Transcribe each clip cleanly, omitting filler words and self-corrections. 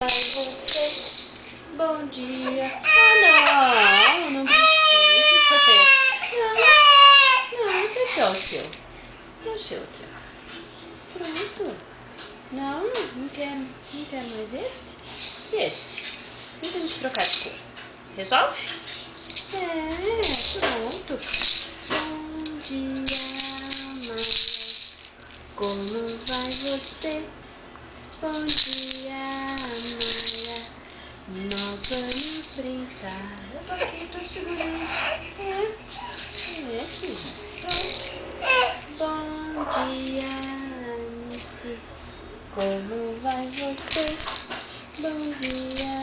você? Bom dia. Ah, não precisa. Não, deixa o seu. O seu aqui, ó. Pronto. Não quer mais esse? E esse? E se a gente trocar de cor? Resolve? Pronto. Bom dia, Maia. Como vai você? Bom dia, Maia. Nós vamos brincar. Eu tô aqui, tô segurando. Filho. Bom dia, Anice. Como vai você? Bom dia,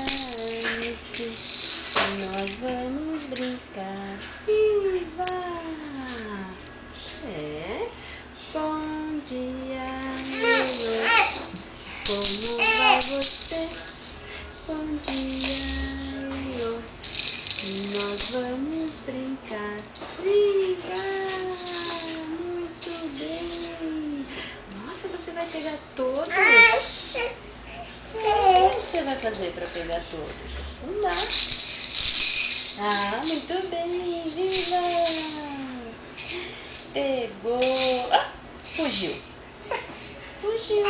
Anice. Nós vamos brincar. Viva! Bom dia, Lilo. Como vai você? Bom dia, Lilo. Nós vamos brincar. Viva! Muito bem. Nossa, você vai pegar todos? O que você vai fazer para pegar todos? Não dá. Muito bem, viva! Pegou. Fugiu. Fugiu.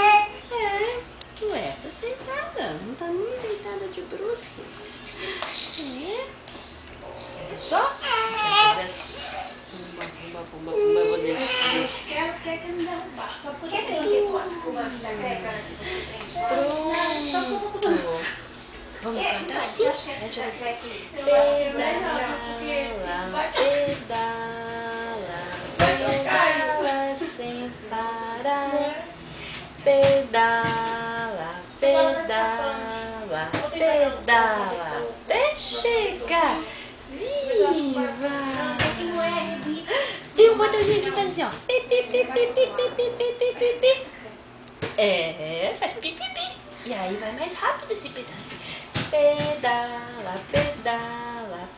Ué, tá sentada. Não tá nem deitada de bruços. Só? A gente vai fazer assim. Pumba, eu vou descer. Quer que me derrubar? Só porque tem que uma vida greca. Pronto. Vamos cantar assim? Pedala sem parar. Pedala até chegar. Viva! Tem um botãozinho que tá assim, ó. Faz pipipi. E aí vai mais rápido esse pedaço.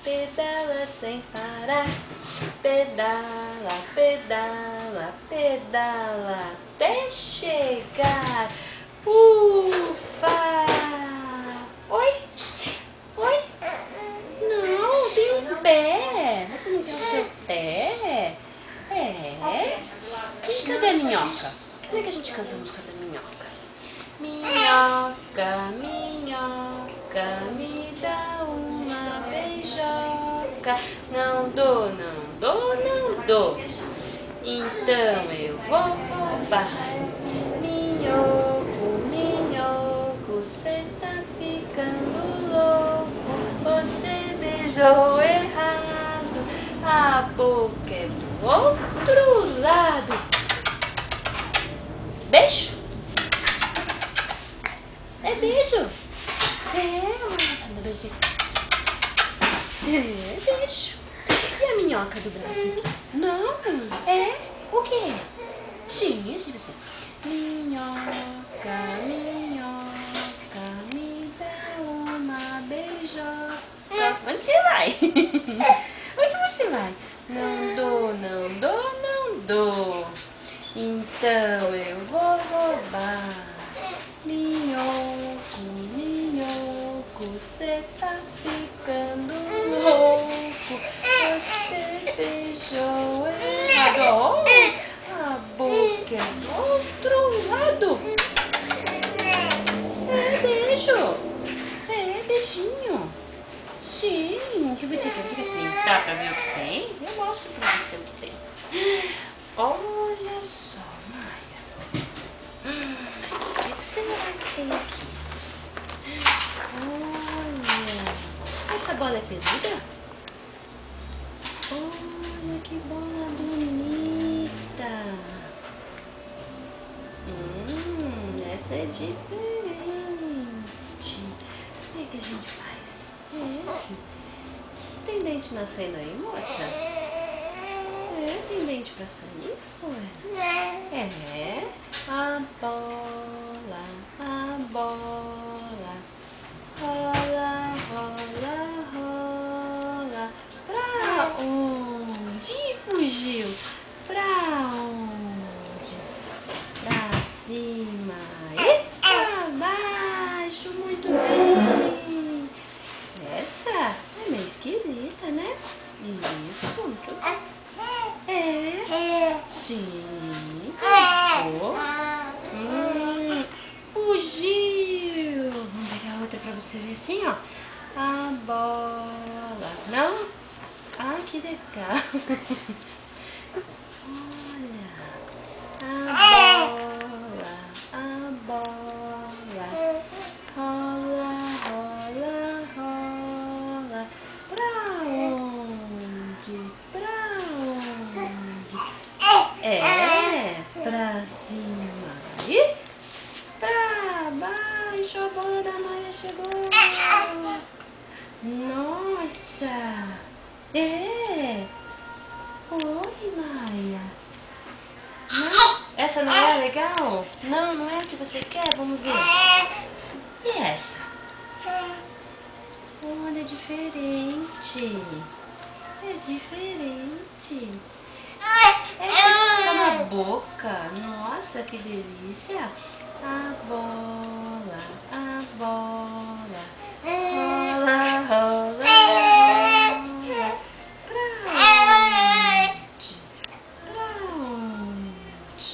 Pedala sem parar. Pedala até chegar. Ufa! Oi? Não, tem um pé. Você não quer o seu pé? E cadê a minhoca? Como é que a gente canta a música da minhoca? Minhoca, me dá uma beijoca. Não dou. Então eu vou roubar. Minhoco, cê tá ficando louco. Você beijou errado. A boca é do outro lado. Beijo? Beijo? Vamos mostrar no beijinho. Beijo. E a minhoca do Brasil? Não. O quê? Sim, esse você. Minhoca, me dá uma beijoca. Onde você vai? Onde você vai? Não dou. Então eu vou roubar. Minhoco, cê tá ficando louco. Você beijou errado. A boca é do outro lado. Beijo. Beijinho. Sim. O que você quer? Você quer sentar pra ver o que tem? Eu mostro pra você o que tem. Olha só, Maia. O que será que tem aqui? Olha. Essa bola é peluda? Olha que bola bonita. Essa é diferente. O que a gente faz? Tem dente nascendo aí, moça? Tem dente pra sair? A bola. Rola. Pra onde fugiu? Pra onde? Pra cima e pra baixo. Muito bem. você ver assim, ó. A bola. Não? Ah, que legal. Olha. A bola. Rola, rola, rola. Pra onde? Pra onde? É, pra cima. E pra baixo. A bola da Maia chegou. Nossa. É. Oi, Maia. Não? Essa não é legal? Não, não é a que você quer? Vamos ver. E essa? Olha, é diferente. É diferente. Essa fica na boca. Nossa, que delícia. A bola, a bola. Rola, rola, rola. Pra onde? Pra onde?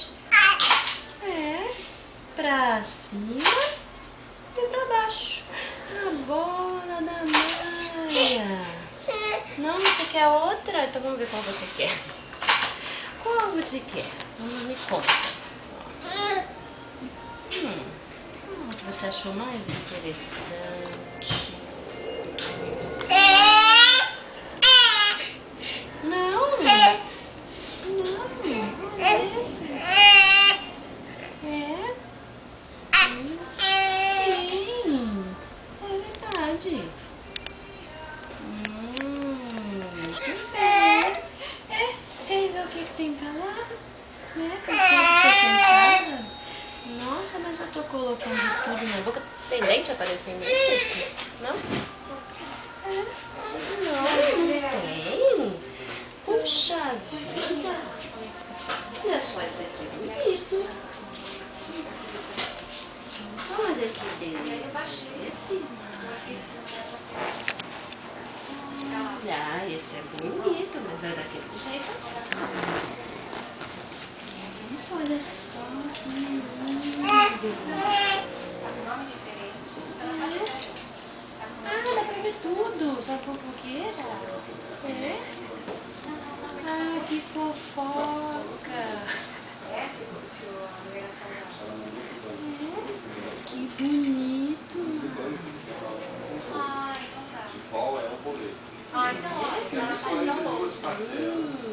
É, pra cima e pra baixo. A bola da Maia. Não, você quer outra? Então vamos ver qual você quer. Qual você quer? Me conta. O que você achou mais interessante? Não. Não. Esse. É? Sim. É verdade. Muito bem. Quer ver o que tem pra lá? Né? Você fica sentada. Nossa, mas eu tô colocando tudo na boca. Tem dente aparecendo nesse? Não? Não tem. Puxa vida. Olha só esse aqui, bonito. Olha que delícia. Olha, esse é bonito, mas é daquele jeito assim. Isso, olha só que lindo. Ah, dá pra ver tudo. Só fofoqueira? É? Ah, que fofoca. É? Que bonito. Ah, então, ela sai da bolsa. Que delícia.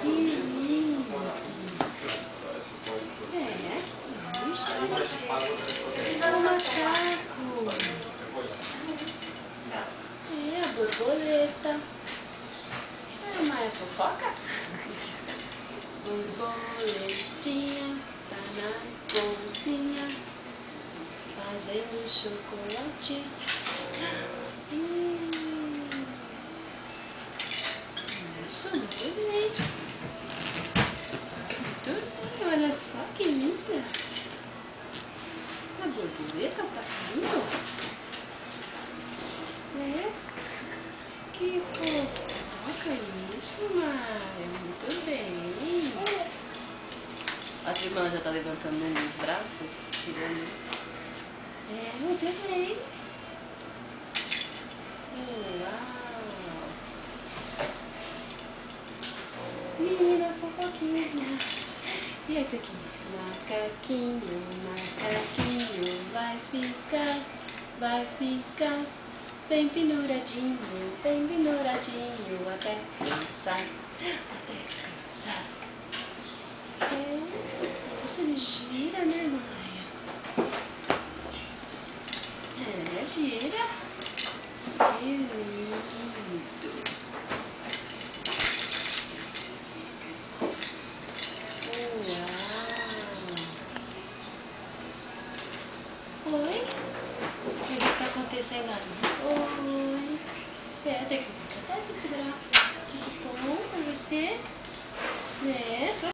Que lindo. É. Ixi, o macaco. É, a borboleta. Ah, Maia fofoca? Borboletinha tá na cozinha fazendo chocolate. Isso, muito bem. Muito bem, olha só que linda. A borboleta, o passarinho. É? Que fofoca isso, Maia. Muito bem. A tua irmã já tá levantando nos braços, tirando. É, muito bem. Uau! Menina fofoquinha. E esse aqui? Macaquinho, macaquinho, vai ficar bem penduradinho, até cansar, até cansar. É, você gira, né, mãe?